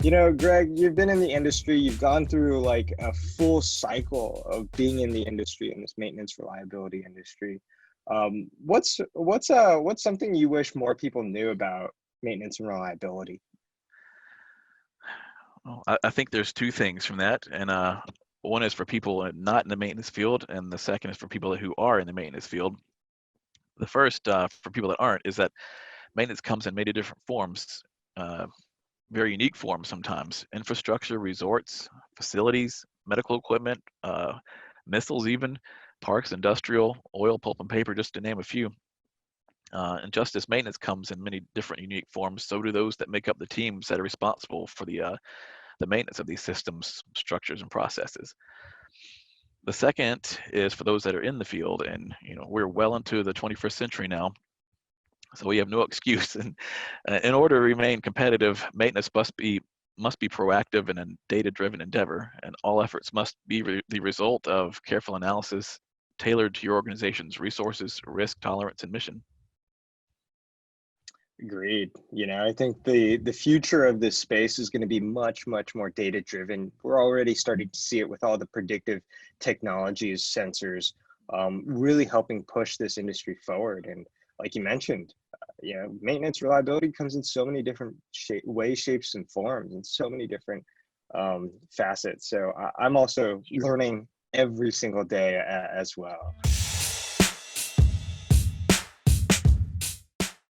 Greg, you've been in the industry, you've gone through like a full cycle of being in the industry, in this maintenance reliability industry. What's something you wish more people knew about maintenance and reliability? Well, I think there's two things from that, and one is for people not in the maintenance field, and the second is for people who are in the maintenance field. The first, for people that aren't, is that maintenance comes in many different forms, uh, very unique forms sometimes. Infrastructure, resorts, facilities, medical equipment, missiles even, parks, industrial, oil, pulp and paper, just to name a few. And just as maintenance comes in many different unique forms, so do those that make up the teams that are responsible for the maintenance of these systems, structures, and processes. The second is for those that are in the field, and we're well into the 21st century now, so we have no excuse. And in order to remain competitive, maintenance must be proactive and a data-driven endeavor, and all efforts must be the result of careful analysis tailored to your organization's resources, risk tolerance, and mission. Agreed. I think the future of this space is going to be much, much more data driven. We're already starting to see it with all the predictive technologies, sensors, really helping push this industry forward. And like you mentioned, maintenance reliability comes in so many different ways, shapes, and forms, and so many different facets. So I'm also learning every single day as well.